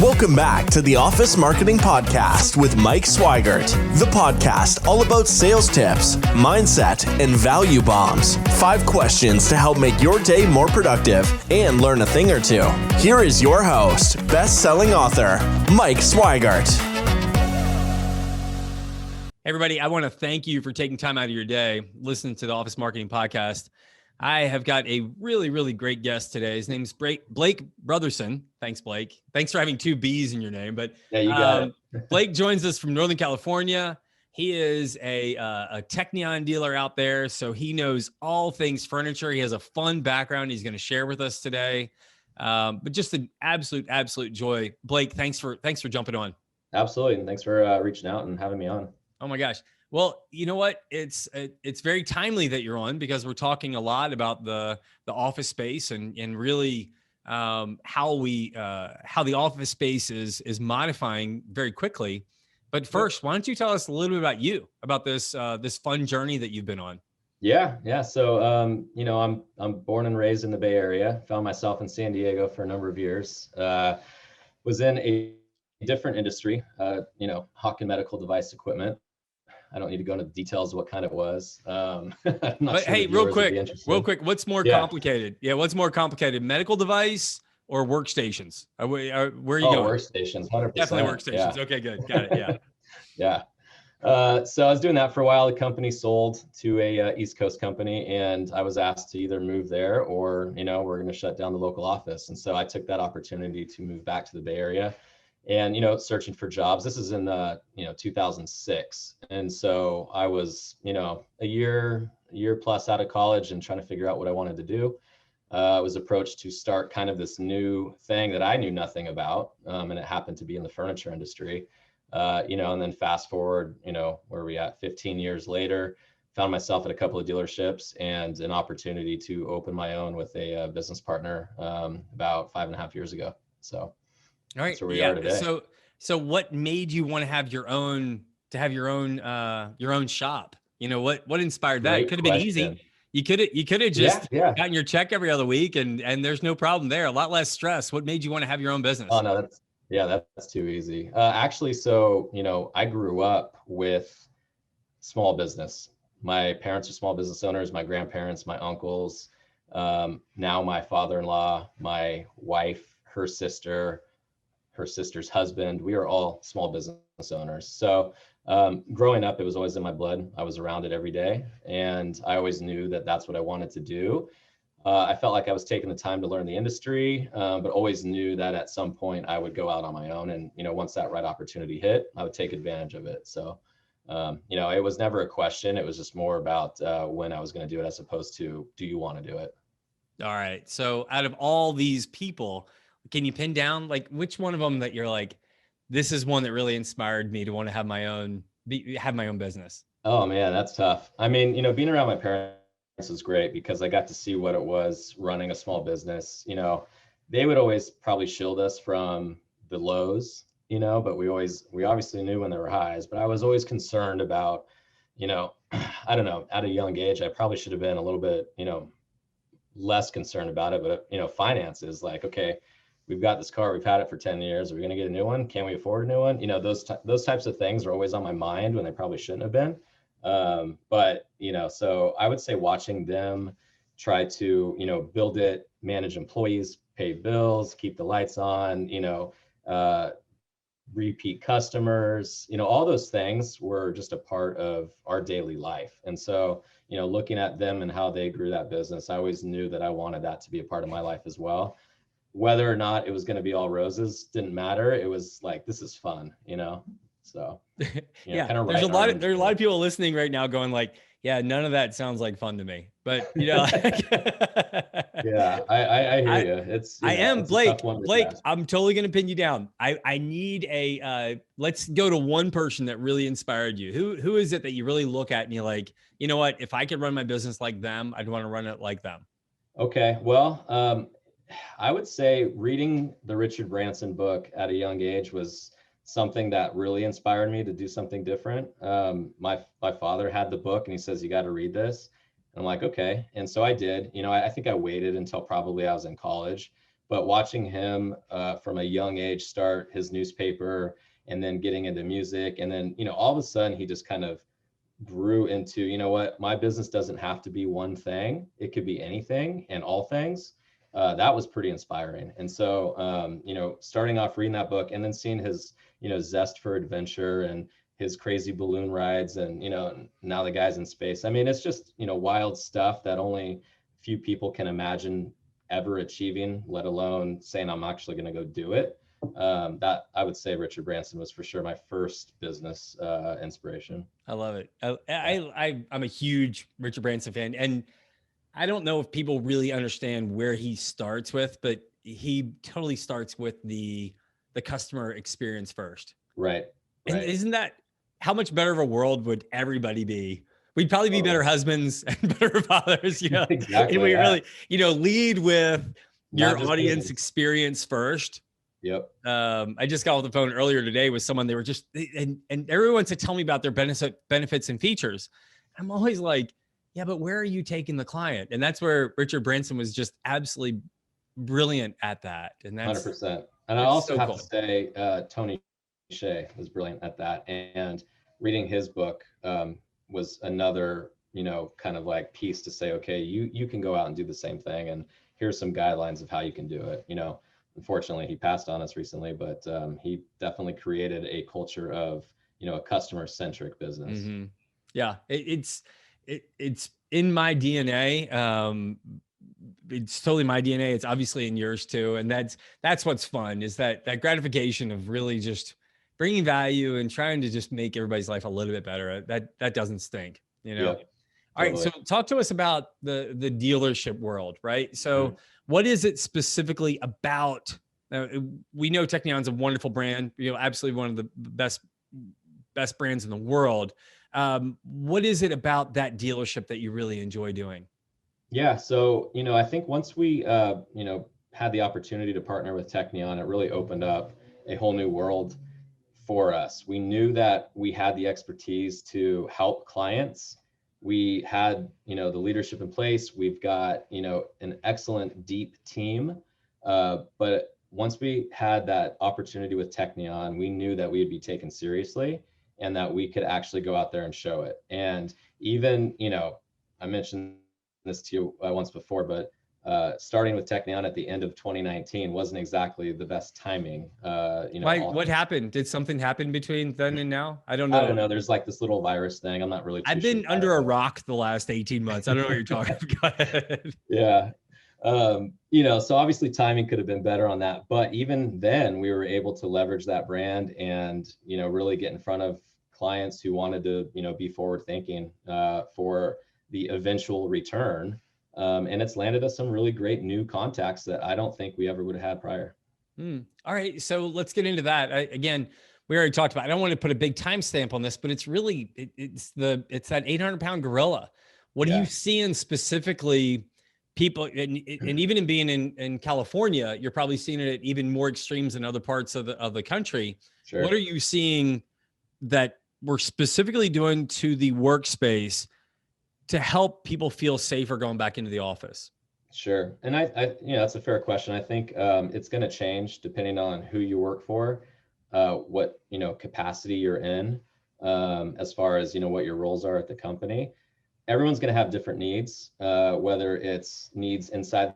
Welcome back to the Office Marketing Podcast with Mike Swigert, the podcast all about sales tips, mindset, and value bombs. 5 questions to help make your day more productive and learn a thing or two. Here is your host, best-selling author, Mike Swigert. Hey everybody, I want to thank you for taking time out of your day listening to the Office Marketing Podcast. I have got a really great guest today. His name's Blake Brotherson. Thanks, Blake. Thanks for having 2 B's in your name. But yeah, you got it. Blake joins us from Northern California. He is a Technion dealer out there, so he knows all things furniture. He has a fun background he's going to share with us today. But just an absolute joy. Blake, thanks for jumping on. Absolutely, and thanks for reaching out and having me on. Oh my gosh. Well, you know what? It's very timely that you're on because we're talking a lot about the office space and really how the office space is modifying very quickly. But first, why don't you tell us a little bit about you, about this fun journey that you've been on? Yeah. So I'm born and raised in the Bay Area. Found myself in San Diego for a number of years. Was in a different industry, hawking medical device equipment. I don't need to go into the details of what kind it was. But sure hey, real quick, what's more complicated? Yeah, what's more complicated, medical device or workstations? Where are you going? Workstations, 100%. Definitely workstations. Yeah. Okay, good. Got it, yeah. Yeah. So I was doing that for a while. The company sold to a East Coast company, and I was asked to either move there or, we're going to shut down the local office. And so I took that opportunity to move back to the Bay Area. And, searching for jobs. This is in, 2006. And so I was, a year plus out of college and trying to figure out what I wanted to do. I was approached to start kind of this new thing that I knew nothing about. And it happened to be in the furniture industry, and then fast forward, where are we at 15 years later, found myself at a couple of dealerships and an opportunity to open my own with a business partner about 5.5 years ago. So. All right. That's where we are today. So what made you want to have your own shop? What inspired that? It could have been easy. You could have just gotten your check every other week and there's no problem there. A lot less stress. What made you want to have your own business? Oh no, that's too easy. Actually, so, I grew up with small business. My parents are small business owners, my grandparents, my uncles, now my father-in-law, my wife, her sister's husband, we are all small business owners. So growing up, it was always in my blood. I was around it every day. And I always knew that that's what I wanted to do. I felt like I was taking the time to learn the industry, but always knew that at some point I would go out on my own. And, once that right opportunity hit, I would take advantage of it. So, it was never a question. It was just more about when I was going to do it as opposed to, do you want to do it? All right. So out of all these people, can you pin down which one of them that you're like, this is one that really inspired me to want to have my own business? Oh man, that's tough. I mean, being around my parents was great because I got to see what it was running a small business. They would always probably shield us from the lows, but we obviously knew when there were highs, but I was always concerned about, I don't know, at a young age, I probably should have been a little bit, less concerned about it, but finances, like, okay, we've got this car, we've had it for 10 years. Are we going to get a new one? Can we afford a new one? Those types of things are always on my mind when they probably shouldn't have been. But so I would say watching them try to, build it, manage employees, pay bills, keep the lights on, repeat customers, all those things were just a part of our daily life. And so, looking at them and how they grew that business, I always knew that I wanted that to be a part of my life as well. Whether or not it was going to be all roses didn't matter. It was like, this is fun, so yeah, there's a lot of people listening right now going like, yeah, none of that sounds like fun to me, but yeah, I hear you. I am Blake, I'm totally going to pin you down. I need let's go to one person that really inspired you. Who is it that you really look at and you're like, you know what, if I could run my business like them, I'd want to run it like them. Okay. Well, I would say reading the Richard Branson book at a young age was something that really inspired me to do something different. My father had the book and he says, you got to read this. And I'm like, okay. And so I did. I think I waited until probably I was in college but watching him from a young age start his newspaper and then getting into music, and then, all of a sudden he just kind of grew into, my business doesn't have to be one thing. It could be anything and all things. That was pretty inspiring. And so, starting off reading that book and then seeing his, zest for adventure and his crazy balloon rides and, now the guy's in space. I mean, it's just, wild stuff that only few people can imagine ever achieving, let alone saying, I'm actually going to go do it. That I would say Richard Branson was for sure my first business inspiration. I love it. I'm a huge Richard Branson fan, and I don't know if people really understand where he starts with, but he totally starts with the customer experience first. Right. And isn't that, how much better of a world would everybody be? We'd probably be better husbands and better fathers, Exactly. And we really, lead with your audience experience first. Yep. I just got off the phone earlier today with someone. They were just, and everyone wants to tell me about their benefits and features. I'm always like, yeah, but where are you taking the client? And that's where Richard Branson was just absolutely brilliant at that. And that's 100%. And I also have to say, Tony Hsieh was brilliant at that. And reading his book was another, kind of like piece to say, okay, you can go out and do the same thing. And here's some guidelines of how you can do it. Unfortunately, he passed on us recently, but he definitely created a culture of, a customer-centric business. Mm-hmm. Yeah, it's in my DNA. It's totally my DNA. It's obviously in yours too, and that's what's fun, is that gratification of really just bringing value and trying to just make everybody's life a little bit better. That doesn't stink, Yep, All right, so talk to us about the dealership world, right? So what is it specifically about? We know Technion's a wonderful brand, absolutely one of the best brands in the world. What is it about that dealership that you really enjoy doing? Yeah, so I think once we had the opportunity to partner with Technion, it really opened up a whole new world for us. We knew that we had the expertise to help clients. We had, the leadership in place. We've got, an excellent deep team. But once we had that opportunity with Technion, we knew that we'd be taken seriously and that we could actually go out there and show it. And even, I mentioned this to you once before, but starting with Technion at the end of 2019 wasn't exactly the best timing. Why? What happened? Did something happen between then and now? I don't know. I don't know. There's like this little virus thing. I'm not really too I've been under a rock the last 18 months. I don't know what you're talking about. Yeah. So obviously timing could have been better on that, but even then we were able to leverage that brand and, really get in front of clients who wanted to, be forward thinking for the eventual return. And it's landed us some really great new contacts that I don't think we ever would have had prior. All right. So let's get into that. Again, we already talked about, I don't want to put a big timestamp on this, but it's really, it's that 800-pound gorilla. What are you seeing specifically? People, and even in being in California, you're probably seeing it at even more extremes in other parts of the country. Sure. What are you seeing that we're specifically doing to the workspace to help people feel safer going back into the office? Sure. And I that's a fair question. I think it's going to change depending on who you work for, what, capacity you're in, as far as, what your roles are at the company. Everyone's going to have different needs, whether it's needs inside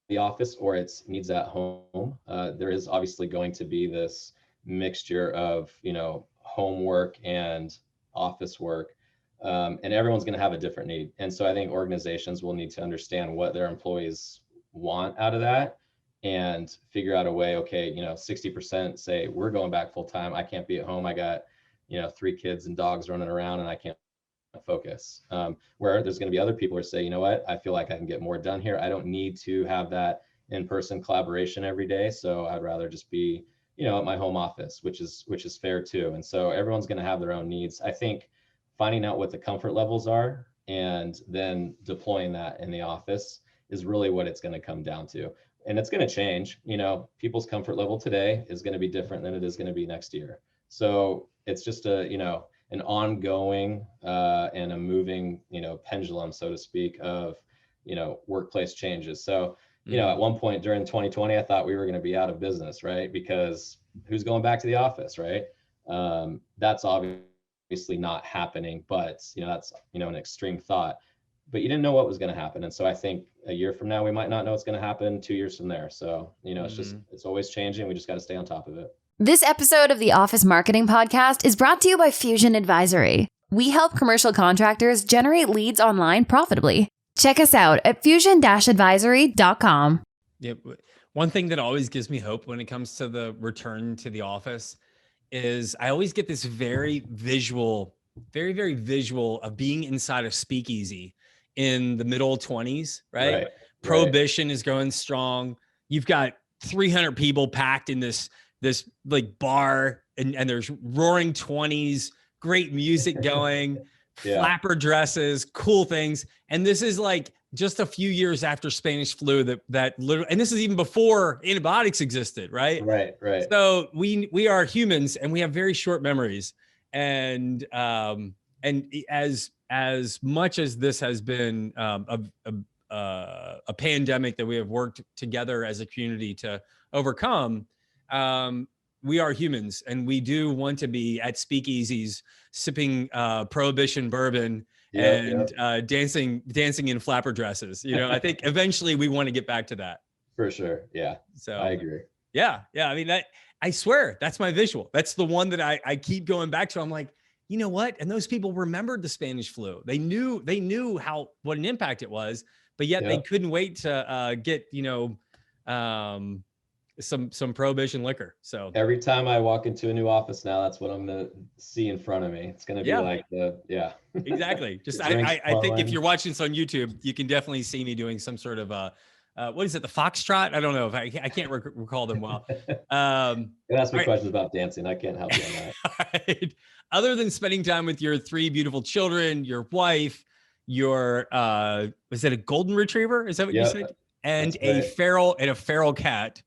the office or it's needs at home. There is obviously going to be this mixture of, homework and office work. And everyone's going to have a different need. And so I think organizations will need to understand what their employees want out of that and figure out a way, okay, 60% say we're going back full time. I can't be at home. I got, 3 kids and dogs running around and I can't focus. Where there's going to be other people who say, you know what, I feel like I can get more done here. I don't need to have that in-person collaboration every day. So I'd rather just be, at my home office, which is fair too. And so everyone's going to have their own needs. I think finding out what the comfort levels are and then deploying that in the office is really what it's going to come down to. And it's going to change. People's comfort level today is going to be different than it is going to be next year. So it's just an ongoing and a moving, pendulum, so to speak, of, workplace changes. So, you know, at one point during 2020, I thought we were going to be out of business, right? Because who's going back to the office, right? That's obviously not happening, but you know, that's, you know, an extreme thought, but you didn't know what was going to happen. And so I think a year from now, we might not know what's going to happen 2 years from there. So, you know, it's always changing. We just got to stay on top of it. This episode of the Office Marketing Podcast is brought to you by Fusion Advisory. We help commercial contractors generate leads online profitably. Check us out at fusion-advisory.com. Yeah. One thing that always gives me hope when it comes to the return to the office is I always get this very visual of being inside of Speakeasy in the middle 20s, right? Prohibition is going strong. You've got 300 people packed in this like bar and there's roaring 20s, great music going, flapper dresses, cool things. And this is like just a few years after Spanish flu that literally, and this is even before antibiotics existed, right? Right. So we are humans and we have very short memories. And as much as this has been a pandemic that we have worked together as a community to overcome, we are humans and we do want to be at speakeasies sipping Prohibition bourbon and dancing in flapper dresses. You know, I think eventually we want to get back to that. For sure. Yeah. So I agree. Yeah. I mean, I swear that's my visual. That's the one that I keep going back to. I'm like, you know what? And those people remembered the Spanish flu. They knew what an impact it was, but yet they couldn't wait to get, you know, some Prohibition liquor. So every time I walk into a new office now, that's what I'm going to see in front of me. It's going to be like exactly. Just I think if you're watching this on YouTube, you can definitely see me doing some sort of what is it? The foxtrot? I don't know if I can't recall them well. You ask me questions about dancing. I can't help you on that. All right. Other than spending time with your 3 beautiful children, your wife, your was it a golden retriever? Is that what you said? And a feral cat.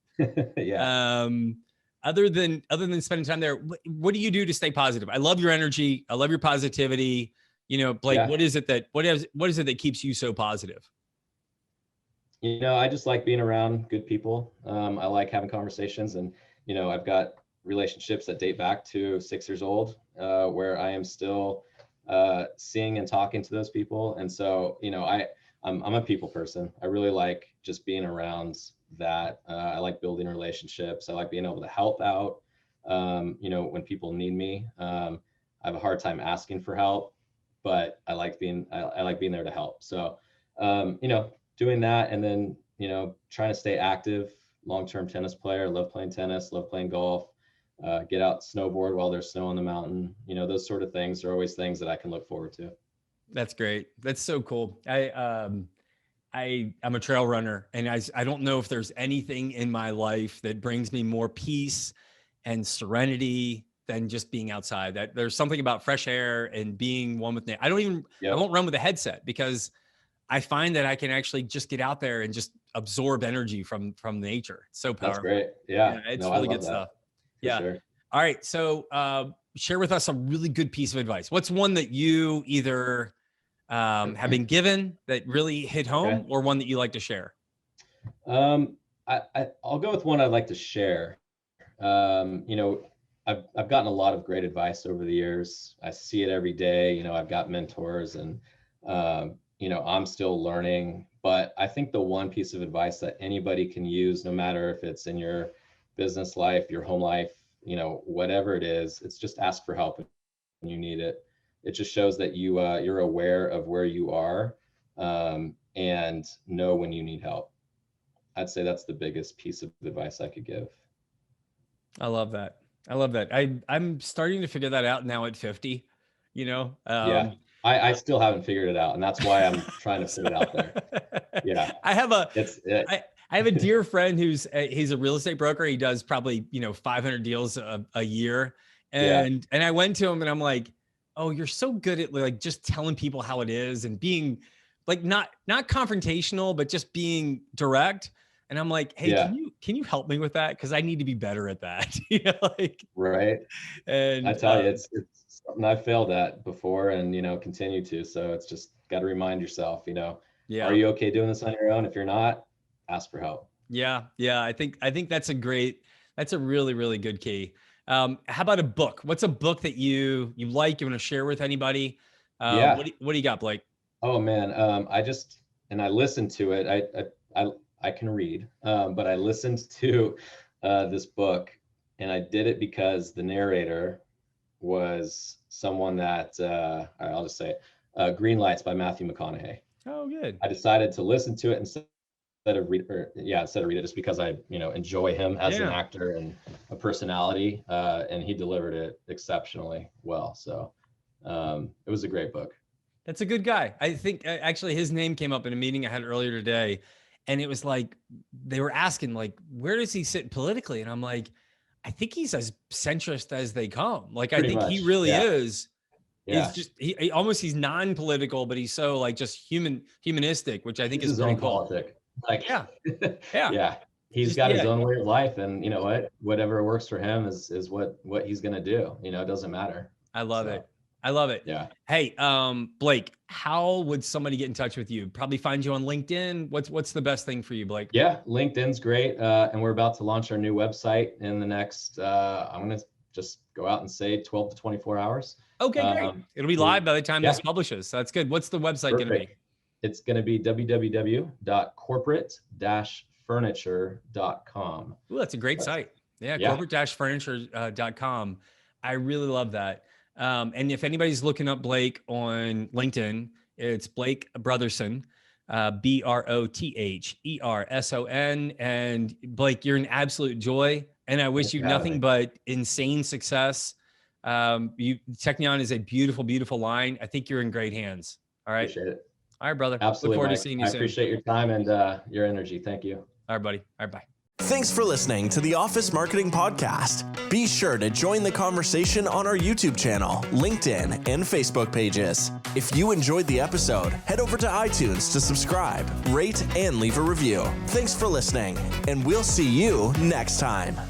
Other than spending time there, what do you do to stay positive? I love your energy. I love your positivity. You know, Blake, what is it that keeps you so positive? You know, I just like being around good people. I like having conversations, and, you know, I've got relationships that date back to 6 years old, where I am still seeing and talking to those people. And so, you know, I'm a people person. I really like just being around that. I like building relationships. I like being able to help out, you know, when people need me. I have a hard time asking for help, but I like being there to help. So, you know, doing that, and then, you know, trying to stay active, long-term tennis player, love playing tennis, love playing golf, get out snowboard while there's snow on the mountain. You know, those sort of things are always things that I can look forward to. That's great. That's so cool. I'm a trail runner, and I don't know if there's anything in my life that brings me more peace and serenity than just being outside. That there's something about fresh air and being one with nature. I won't run with a headset because I find that I can actually just get out there and just absorb energy from nature. It's so powerful. That's great. Yeah. It's really good stuff. Yeah. Sure. All right. So share with us a really good piece of advice. What's one that you either have been given that really hit home, or one that you like to share? I'll go with one I'd like to share. You know, I've gotten a lot of great advice over the years. I see it every day. You know, I've got mentors, and you know, I'm still learning, but I think the one piece of advice that anybody can use, no matter if it's in your business life, your home life, you know, whatever it is, it's just ask for help when you need it. It just shows that you're aware of where you are, and know when you need help. I'd say that's the biggest piece of advice I could give. I love that. I'm starting to figure that out now at 50, you know? I still haven't figured it out, and that's why I'm trying to put it out there. Yeah. I have a dear friend he's a real estate broker. He does probably, you know, 500 deals a year. And I went to him and I'm like, oh, you're so good at like just telling people how it is and being like, not confrontational, but just being direct. And I'm like, hey, can you help me with that? Cause I need to be better at that. You know, like, right. And I tell you, it's something I've failed at before, and, you know, continue to. So it's just got to remind yourself, you know, are you okay doing this on your own? If you're not, ask for help. Yeah. I think that's a really, really good key. How about a book? What's a book that you like, you want to share with anybody? Yeah. What do you got, Blake? Oh man. I listened to it. I can read, but I listened to this book, and I did it because the narrator was someone that I'll just say it, Green Lights by Matthew McConaughey. Oh, good. I decided to listen to it instead of read it, just because I enjoy him as an actor and a personality, and he delivered it exceptionally well. So it was a great book. That's a good guy. I think actually his name came up in a meeting I had earlier today, and it was like they were asking like, where does he sit politically? And I'm like, I think he's as centrist as they come. Like, Pretty I think much, he really yeah. is. Yeah. It's just he's non-political, but he's so like just humanistic, which I think He's is his pretty own cool. politic. Like, Yeah. yeah. He's got his own way of life, and you know what? Whatever works for him is what he's gonna do. It doesn't matter. I love it. I love it. Yeah. Hey, Blake, how would somebody get in touch with you? Probably find you on LinkedIn. What's the best thing for you, Blake? Yeah, LinkedIn's great. And we're about to launch our new website in the next, I'm going to just go out and say 12 to 24 hours. Okay, great. It'll be live by the time this publishes. So that's good. What's the website going to be? It's going to be www.corporate-furniture.com. Ooh, that's a great site. Yeah. corporate-furniture.com. I really love that. And if anybody's looking up Blake on LinkedIn, it's Blake Brotherson, Brotherson. And Blake, you're an absolute joy. And I wish you nothing but insane success. Technion is a beautiful, beautiful line. I think you're in great hands. All right. Appreciate it. All right, brother. Absolutely. Look forward to seeing you soon. I appreciate your time and your energy. Thank you. All right, buddy. All right, bye. Thanks for listening to the Office Marketing Podcast. Be sure to join the conversation on our YouTube channel, LinkedIn, and Facebook pages. If you enjoyed the episode, head over to iTunes to subscribe, rate, and leave a review. Thanks for listening, and we'll see you next time.